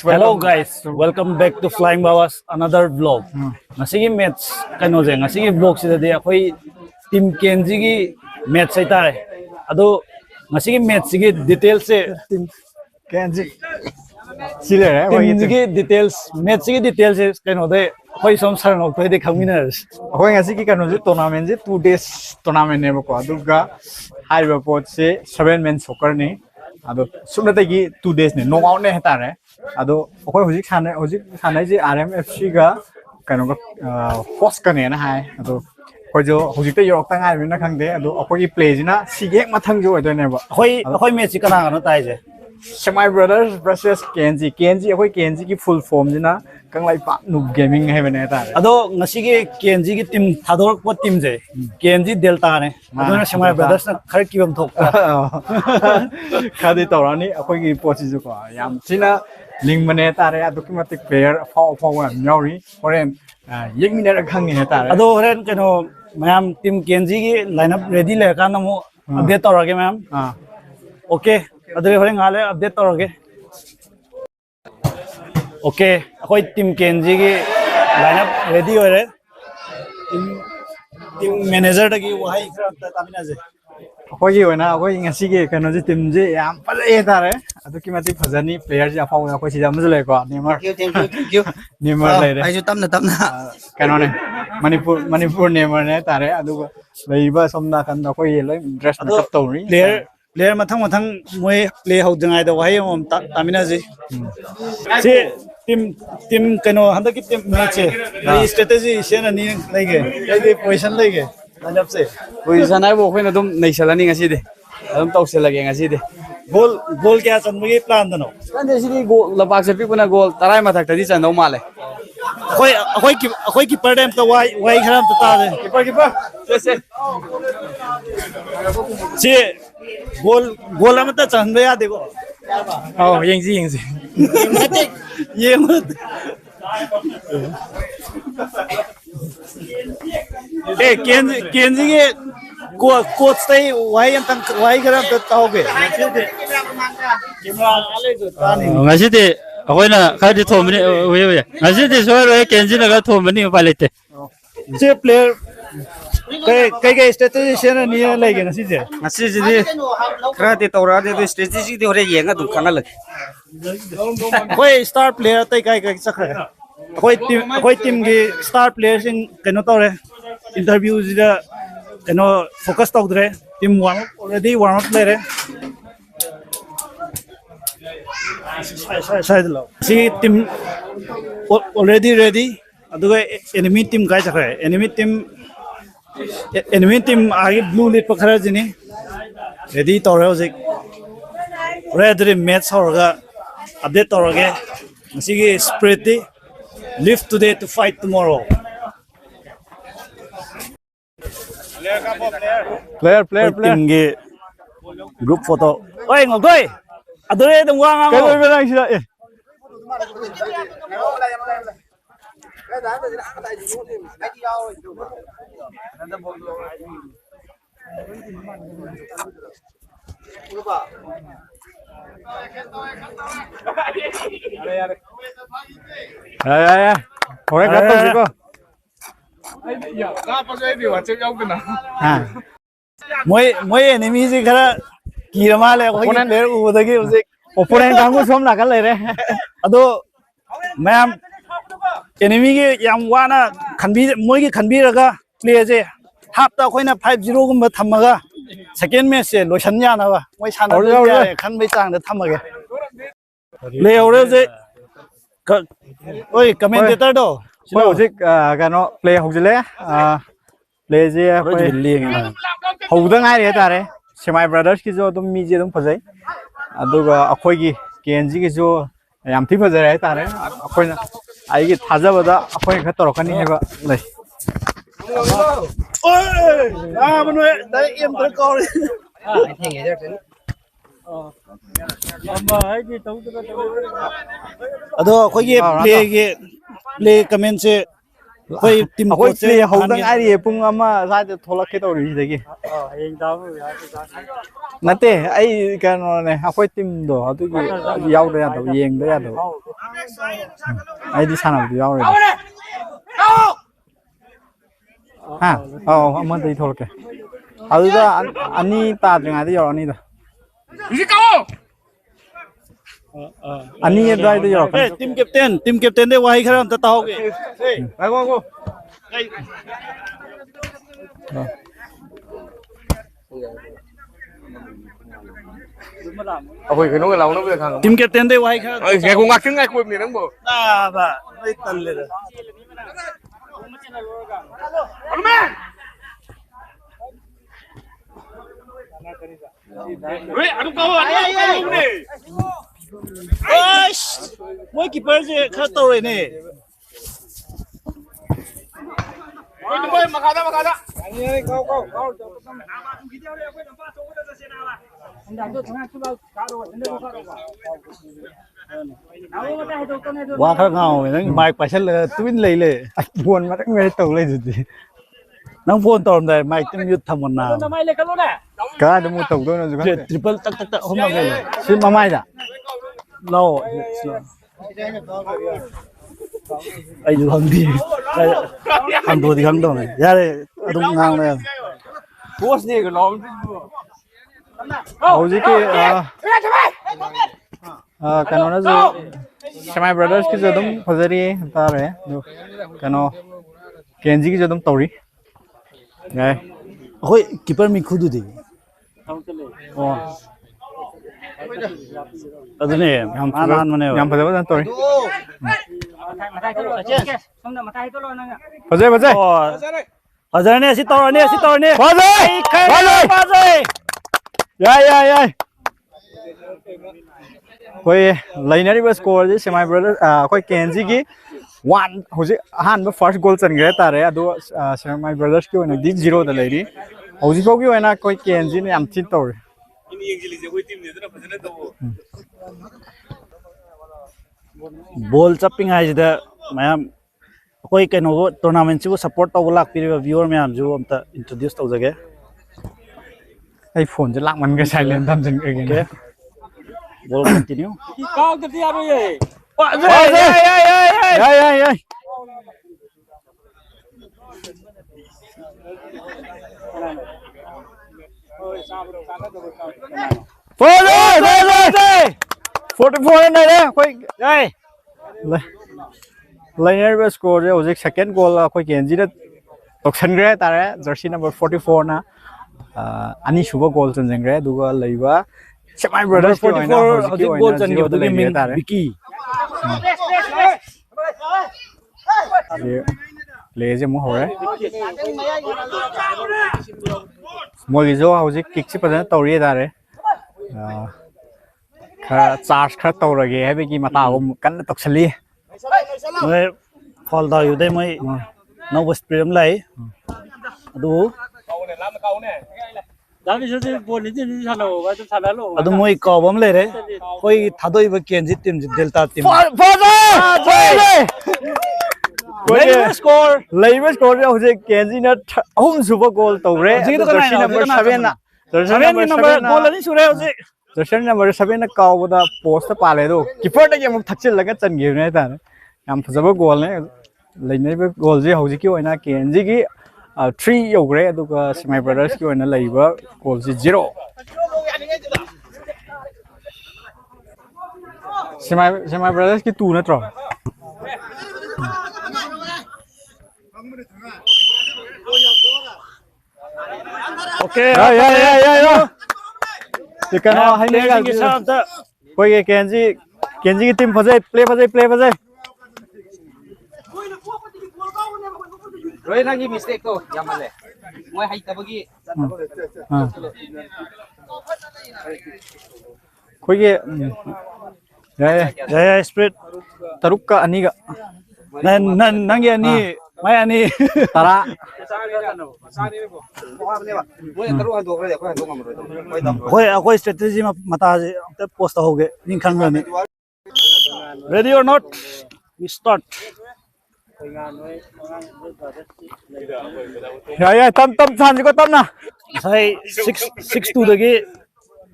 Hello guys, welcome back to Flying Bawas another vlog. Ngasigi match kano je ngasigi vlog sida de akoi team Kenji gi match ai tare. Ado ngasigi match gi details se team Kenji sile re team gi details match gi details se kano de akoi som sarang ok de khangminas. akoi ngasi ki kanu je tournament je 2 days tournament ne ko aduga haiba pot se 7 men soccer ni ado sumna ta gi 2 days ne no out ne heta re ado akoi hojik sanai je RMFC ga kanu ga host ka ne na hai ado ko jo hojik te yorok ta ngai na khang de ado akoi gi play jina sigek mathang jo oi ne ba Akoi match kana kana tai je. Semi Brothers versus Kenji akoi Kenji ki full form jina kanglai pa noob gaming hai bane ta Ado ngasigi Kenji gi team thador ko team je. Kenji Delta ne. Ado na Shamai Brothers na khar ki bam thok. khadi torani akoi gi pochi ju ko yam china ling mane ta re adu ki matik player phau wa nyori horen yek minute khang ni ta re Ado horen kano ma'am team Kenji gi lineup ready le kana mo update torage ma'am. Okay. Adre horen ngale update torage. Okay, akoi team Kenji gi lineup ready hore. Team manager ta gi wahai khara ta tamina je. akoi gi wena akoi ngasi gi kanu je team je yam pale ta re adu ki matik phajani player je phau akoi si jam le ko Neymar thank you Neymar le re ai ju tamna kanu ne Manipur Neymar ne ta re adu leiba somna kan akoi loi dress makeup to ri Player mathang moi play hau jangai da wahai om tamina je. Se team kano handa ki team match hai strategy sena ni lege ai position lege lineup se position ai bo khoina dum nei salani ngasi de adum tawselage ngasi de goal kya chanbagi plan dano kande sidi go labak se pipuna goal tarai mathak tadi chandau male akoi keeper dem ta wai kharam ta de keeper se goal amata chanba ya dego oh yengji ye mat Kenji ge coach tai wai antang wai kharam ta tauge camera ale jo tani ngasi de akoina khadi thomni we ngasi de soiro Kenji naga thomni palete se player kai strategy sena ni lege ngasi je ngasi jidi khra de tawra de strategy de hore yenga dum khana lag koi star player tai kai chakre koi team gi star player sing keno tore interview jida keno focus tawdre team warm up lere side lo si team already ready aduga enemy team kai chakre enemy team agi blue lead pakhara jini ready tore hojik red match horga update torage masigi spirit live today to fight tomorrow player team ge group photo oi ngokoi adore dum wa cái ngamo bên này sila ya hồi cái tông gì cơ moi enemy ji khara kirama le koi player udagi ujik opponent kamu som na kan le re ado ma'am enemy ge yam wana khanbi moi ge khanbi raga play je half ta khoina 5-0 gum thamaga second match se loisan ya na ba moi sana ya khan bai chang da thamage le ore je oi commentator do Ôi hojik cái nó play hậu le play je hậu da ngai re ta re Semi Brothers ki jo dum mi je dum phajai aduga akoi gi Kenji ki jo yam thi phajai re ta re akoi na ai gi thaja bada akoi kha torokani heba lai oi manoi dai em tar ko ado khoi ge play comment se ꯑꯩꯈꯣꯏ team ꯑꯩꯈꯣꯏ ꯀꯣꯆꯁꯦ play ꯍꯧꯗ ꯉꯥꯏꯔꯤꯌꯦ ꯄꯨꯡ ꯑꯃ ꯁ꯭ꯋꯥꯏꯗ ꯊꯣꯛꯂꯛꯀꯦ ꯇꯧꯔꯤ ꯁꯤꯗꯒꯤ ꯅꯠꯇꯦ ꯑꯩ ꯀꯩꯅꯣꯅꯦ ꯑꯩꯈꯣꯏ ꯇꯤꯝꯗꯣ ꯑꯗꯨꯒꯤ ꯌꯥꯎꯗ ꯌꯥꯗꯕ ꯌꯦꯡꯗ ꯌꯥꯗꯕ ꯑꯩꯗꯤ ꯁꯥꯟꯅꯕꯗꯤ ꯌꯥꯎꯔꯦ ꯍꯥ ꯑꯧ ꯑꯃꯗꯩ ꯊꯣꯛꯂꯛꯀꯦ ꯑꯗꯨꯗ ꯑꯅꯤ ꯇꯥꯗ꯭ꯔꯤꯉꯩꯗ ꯌꯧꯔꯛꯑꯅꯤꯗ ꯑꯅꯤ ꯑꯗꯨꯋꯥꯏꯗ ꯌꯧꯔꯛꯀꯅꯤ ꯇꯤꯝ ꯀꯦꯞꯇꯦꯟꯗ ꯋꯥꯍꯩ ꯈꯔ ꯑꯝꯇ ꯇꯥꯍꯧꯒꯦ ꯑꯩꯈꯣꯏ ꯀꯩꯅꯣꯒ ꯂꯥꯎꯅꯕꯗ ꯈꯪꯉꯝ ꯇꯤꯝ ꯀꯦꯞꯇꯦꯟꯗ ꯋꯥꯍꯩ ꯈꯔ ꯑꯩ ꯉꯥꯏꯈꯣ ꯉꯥꯛꯇꯪ ꯉꯥꯏꯈꯣꯕꯅꯦ ꯅꯪꯕꯨ ꯇꯥꯕ ꯑꯩ ꯇꯜꯂꯦꯗ ꯑꯁ ꯃꯣꯏ ꯀꯤꯄꯔꯁꯦ ꯈꯔ ꯇꯧꯔꯦꯅꯦ ꯃꯈꯥꯗ ꯋꯥ ꯈꯔ ꯉꯥꯡꯉꯣ ꯅꯪ ꯃꯥꯏꯛ ꯄꯥꯏꯁꯜꯂꯒ ꯇꯨꯃꯤꯟ ꯂꯩ ꯐꯣꯟ ꯃꯔꯛ ꯃꯔꯛ ꯇꯧ ꯂꯩꯗꯨꯗꯤ ꯅꯪ ꯐꯣꯟ ꯇꯧꯔꯝꯗꯥꯏ ꯃꯥꯏꯛꯇ ꯃ꯭ꯌꯨꯠ ꯊꯝꯃꯣ ꯅꯥ ꯀꯗꯥꯏꯗ ꯑꯃꯨꯛ ꯇꯧꯗꯣꯏꯅꯣꯁꯨ ꯈꯪꯗꯦ ꯇ꯭ꯔꯤꯄꯜ ꯇꯛ ꯇꯛ ꯇꯛ ꯑꯍꯨꯝꯂꯛ ꯂꯩ ꯁꯤ ꯃꯃꯥꯏꯗ ꯂꯥꯛꯑꯣ ꯑꯩꯁꯨ ꯈꯪꯗꯦ ꯈꯪꯗꯣꯛꯑꯗꯤ ꯈꯪꯗꯧꯅꯦ ꯌꯥꯔꯦ ꯑꯗꯨꯝ ꯉꯥꯡꯅ ꯌꯥꯔꯦ ꯕꯣꯁꯅꯦꯒ ꯂꯥꯎ ꯍꯧꯖꯤꯛꯀꯤ ꯀꯩꯅꯣꯅꯁꯨ ꯁꯦꯃꯥꯏ ꯕ꯭ꯔꯗꯔꯁꯀꯤꯁꯨ ꯑꯗꯨꯝ ꯐꯖꯔꯤ ꯍꯥꯏꯇꯥꯔꯦ ꯑꯗꯨ ꯀꯩꯅꯣ ꯀꯦꯟꯖꯤꯒꯤꯁꯨ ꯑꯗꯨꯝ ꯇꯧꯔꯤ ꯌꯥꯏ ꯑꯩꯈꯣꯏ ꯀꯤꯄꯔ ꯃꯤꯈꯨꯗꯨꯗꯤ ꯑꯣ ꯑꯗꯨꯅꯦ ꯌꯥꯝ ꯃꯥꯅ ꯑꯍꯥꯟꯕꯅꯦꯕ ꯌꯥꯝ ꯐꯖꯅ ꯇꯧꯔꯤ ꯐꯖꯩ ꯐꯖꯩ ꯑꯣ ꯐꯖꯔꯅꯤ ꯑꯁꯤ ꯇꯧꯔꯅꯤ ꯑꯁꯤ ꯇꯧꯔꯅꯤ ꯐꯖꯩ ꯐꯖꯩ ꯌꯥꯏ ꯌꯥꯏ ꯌꯥꯏ ꯑꯩꯈꯣꯏ ꯂꯩꯅꯔꯤꯕ ꯁ꯭ꯀꯣꯔꯁꯤ ꯁꯦꯃꯥꯏ ꯕ꯭ꯔꯗꯔ ꯑꯩꯈꯣꯏ ꯀꯦꯟꯖꯤꯒꯤ ꯍꯧꯖꯤꯛ ꯑꯍꯥꯟꯕ ꯐꯥꯔꯁ ꯒꯣꯜ ꯆꯟꯈ꯭ꯔꯦ ꯍꯥꯏꯇꯥꯔꯦ ꯑꯗꯣ ꯁꯦꯃꯥꯏ ꯕ꯭ꯔꯗꯔꯁꯀꯤ ꯑꯣꯏꯅꯗꯤ 0ꯗ ꯂꯩꯔꯤ ꯍꯧꯖꯤꯛ ꯐꯥꯎꯒꯤ ꯑꯣꯏꯅ ꯑꯩꯈꯣꯏ ꯀꯦꯟꯖꯤꯅ ꯌꯥꯝ ꯊꯤ ꯇꯧꯔꯤ ꯕꯣꯜ ꯆꯞꯄꯤꯉꯩꯁꯤꯗ ꯃꯌꯥꯝ ꯑꯩꯈꯣꯏ ꯀꯩꯅꯣꯕꯨ ꯇꯣꯔꯅꯥꯃꯦꯟꯠꯁꯤꯕꯨ ꯁꯞꯄꯣꯔꯠ ꯇꯧꯕ ꯂꯥꯛꯄꯤꯔꯤꯕ ꯚꯤꯌꯨꯋꯔ ꯃꯌꯥꯝꯁꯨ ꯑꯝꯇ ꯏꯟꯇ꯭ꯔꯣꯗ꯭ꯌꯨꯁ ꯇꯧꯖꯒꯦ ꯑꯩ ꯐꯣꯟꯁꯦ ꯂꯥꯛꯃꯟꯒ꯭ꯔꯦ ꯁꯥꯏꯂꯦꯟ ꯊꯝꯖꯤꯟꯈ꯭ꯔꯒꯦꯅ ओके बॉल कंटिन्यू ꯌꯥꯏ ꯌꯥꯏ ꯌꯥꯏ ꯐꯖꯩ 44 ꯂꯩꯔꯦ ꯑꯩꯈꯣꯏ जय ꯂꯩꯅꯔꯤꯕ ꯁ꯭ꯀꯣꯔꯁꯦ ꯍꯧꯖꯤꯛ ꯁꯦꯀꯦꯟ ꯒꯣꯜ ꯑꯩꯈꯣꯏ ꯀꯦꯟꯖꯤꯗ ꯇꯧꯁꯟꯈ꯭ꯔꯦ ꯍꯥꯏꯇꯥꯔꯦ ꯖꯔꯁꯤ ꯅꯝꯕꯔ 44ꯅ ꯑꯅꯤꯁꯨꯕ ꯒꯣꯜ ꯆꯟꯁꯤꯟꯈ꯭ꯔꯦ ꯑꯗꯨꯒ ꯂꯩꯕ ꯁꯦꯃꯥꯏ नंबर ꯕ꯭ꯔꯗꯔꯁꯀꯤ ꯑꯣꯏꯅ 44 ꯍꯧꯖꯤꯛꯀꯤ हजिक ꯑꯣꯏꯅ गोल चन 0ꯗ ꯂꯩꯔꯤ मिंग ꯍꯥꯏꯇꯥꯔꯦ विकी ꯄ꯭ꯂꯦꯁꯦ ꯑꯃꯨꯛ ꯍꯧꯔꯦ ꯃꯣꯏꯒꯤꯁꯨ ꯍꯧꯖꯤꯛ ꯀꯤꯛꯁꯤ ꯐꯖꯅ ꯇꯧꯔꯤ ꯍꯥꯏꯇꯥꯔꯦ खरा चार्ज खरा तौरगे है बेकी मतागो कन्न तक्सली मैं फॉल दा युदे मैं नौ बस प्रेम लाई अदु दाबी सदे बोली दे सालो वा तो साला लो अदु मैं कॉबम ले रे कोई थादोई ब केंजी team Delta team labour score होजे केंजी न अहुम सुबह गोल तौरे जर्सी नंबर 7 ना जर्सी नंबर गोल नहीं सुरे होजे जर्सी नंबर 7 ना कावदा पोस्ट पाले दो कीपर दा गेम थक्चिल लगा चन गिरने ताने याम फजबा गोल ने लेनेबे गोल जे होजे की ओइना केंजी की 3 योग्रे अदुगा स्माई ब्रदर्स की ओइना लइबा गोल जे 0 स्माई ब्रदर्स की 2 नत्रो ओके या चिकन हाइने गा कोई केंजी की टीम फजे प्ले फजे रोय नागी मिस्टेक तो यामले मोय हाइतबगी कोई के जय स्प्रिट तरुक का अनी का नंगे अनी मैं अनी तरा कोई स्ट्रेटजी मता पोस्ट हो गए निखंग ने रेडी और नॉट वी स्टार्ट यार तम तम सांस को तम ना sai 6-2 dagi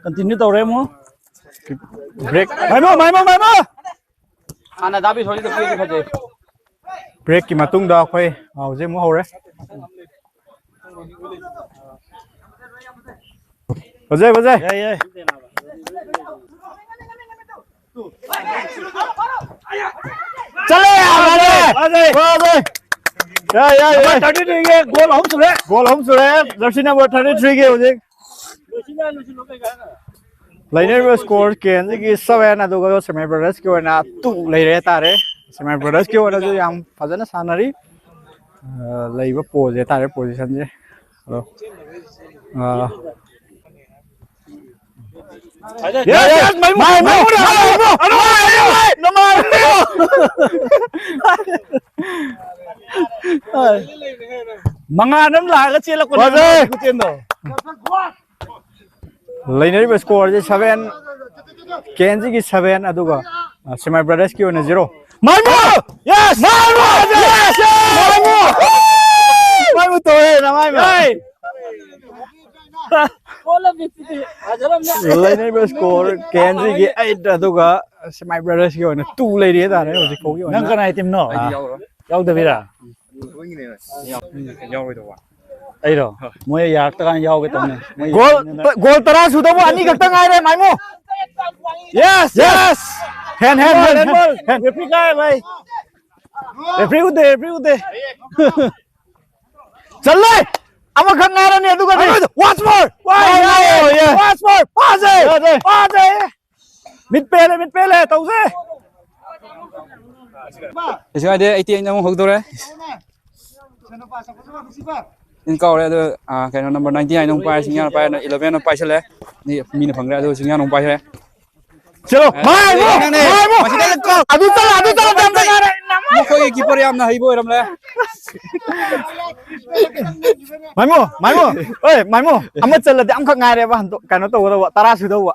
continue tawre mo break माइमो ana dabi thori to pili phaje break की मतुंग दा खोई हौजे मु हौरे बजाय yeah yeah चले बाजे या 33 के goal home sure Jersey number 33 के हौजे लाइनर में स्कोर केन की 7 अदुगा सेमी ब्रदर्स के वना 2 लेरे तारे सेमी ब्रदर्स के वना जो याम फजन सानरी लैबा पोज तारे position J yes manganam la ga chela ko ku chen do liner में स्कोर जे 7 केन की 7 अदुगा सेमी ब्रदर्स के वना 0 yes माइमो तो है ना माइमो लाइनर में स्कोर केन की 8 अदुगा सेमी ब्रदर्स के वना 2 लेरे तारे हौजे को की nang kana item no yaw da bira ai ro moi yak ta kan yaw ke tam ne गोल तरा सुदा वो अनि गक्ता गाय रे माइमो yes hand referee ka hai bhai referee ude चल ले अब खंग गाय रे ने दुगा watch more pass mid pele tau se isga de 88 na mo hogdore in ka ore do kaino number 99 nong pai singya pai 11 no pai chale ni mi na phangre do singya nong pai chale चलो माइमो अदु चल दम गाय रे mo khoi keeper yam na haibo ram le माइमो ओए माइमो अम चल दे अम खंग गाय रे बा कानो तो वो तरा सुदा वो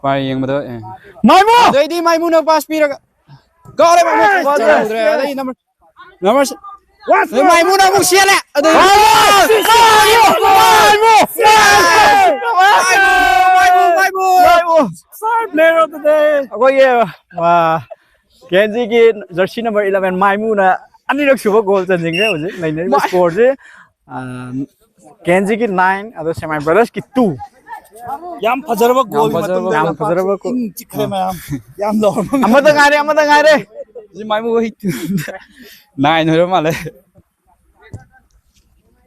pai yeng ma do माइमो dei di mai mu na pass pi ra ka le ma dei number mai mu na mu sia le dei star player of the day को ये केनजी की जर्सी नंबर 11 माइमू ना अनि रक सुबह गोल changing है उजे liner में स्कोर जे केनजी की 9 अदो सेमी ब्रदर्स की 2 yam fajarba goal याम फजरबा को chikhre ma yam lo अमदा गाय रे ji mai mu hit 9 hoi ma le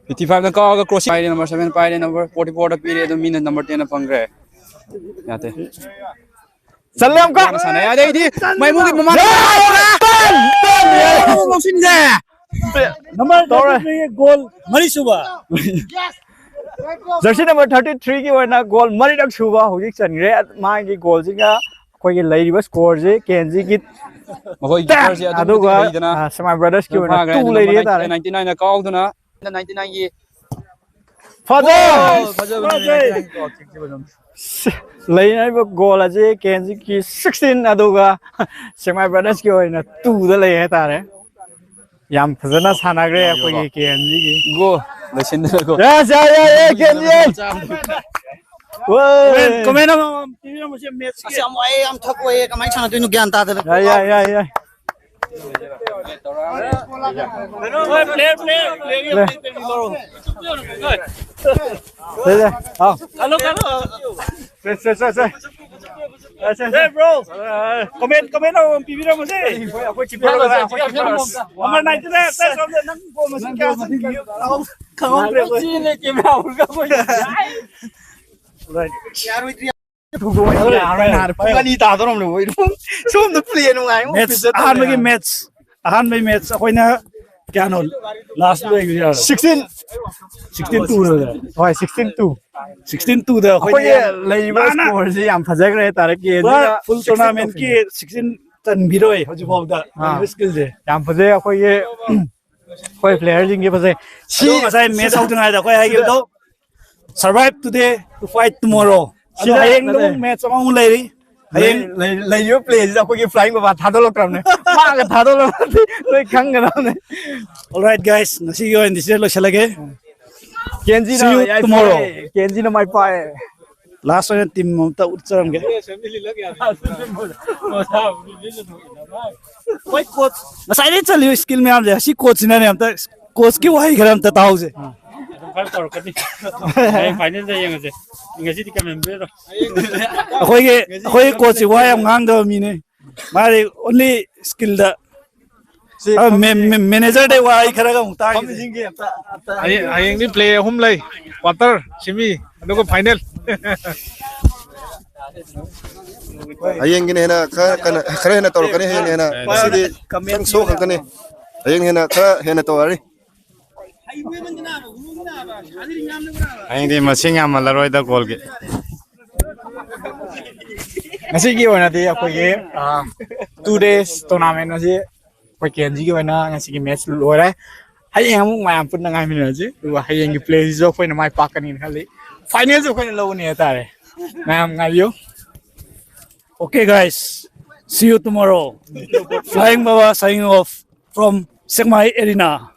55 na ka cross pai number 7 pai number 44 da pi do min number 10 na pangre yate चल ले हमका sana ya dei di mai mu ki mama mo sin je number 33 goal mari suba Jersey number 33 की वरना गोल मरी रक सुबह होगी चनग्रे मा की गोल जिगा कोई के लैरिबा स्कोर जे केनजी की mo hoi keeper si adu अदुगा सेमी ब्रदर्स की वरना 2 लेरिए तारे 99 na ka duna 99 ki लेना गोल अजे केनजी की 16 अदुगा सेमी ब्रदर्स की वरना 2 दा ले है तारे याम फजना सानाग्रे कोई केनजी की go le sin da go yes या केनजी वो comment na tv na mo se match asa mo ai am thak oi kamai chana tu nu gyan ta da या player ले आओ hello से hey bro comment na tv na mo se कोई चिपका लगा number 99 say something nang ko mo se kya kang pre ko chi le ke ma ul ka ko Pagani ta to rom lo som the play no ngai match ahan mai match akoina kya no last lo exia 16 16-2 da होय 16-2 16-2 da कोई labour score से हम फजक रहे तारे के full tournament ki 16 tan biroi hoju bol da skill je हम फजे कोई ये कोई player जिंगे फजे si masai match out na da koi ha gi do survive today to fight tomorrow si hayeng no match among lai lấy yếu play ra coi cái flying và tháo đôi cầm này ba cái tháo đôi lấy khăng cái đó này alright guys nasi yo in this lo chalage Kenji See you tomorrow. Kenji nó mai phải last one team ta utsaram ge koi coach nasai ni chali skill me am je si coach na ne am ta coach ki wai garam ta tau je phải có cái gì phải nên đây yang gì ngay chỉ cái mình biết rồi khoi coach wai am ngang da mi ne mari only skill da manager de wai khara ga muta Hayeng ni play home lay quarter semi ano ko final Hayeng gini na kare na tol kani hayeng na sidi kang so kang kani hayeng na kare hayeng na tol Hayeng di masing yang malaroi da gol ke. ngasi ki wana di ako ye 2 days tournament na si ko Kenji ki wana ngasi ki match lo ra hay ang mo mayam pun ngai min na ji wa hay ang ki play zo ko na mai pak kan khali final zo ko na lo ni ta re ngam ngai yo okay guys see you tomorrow flying baba signing off from Sekmai Arena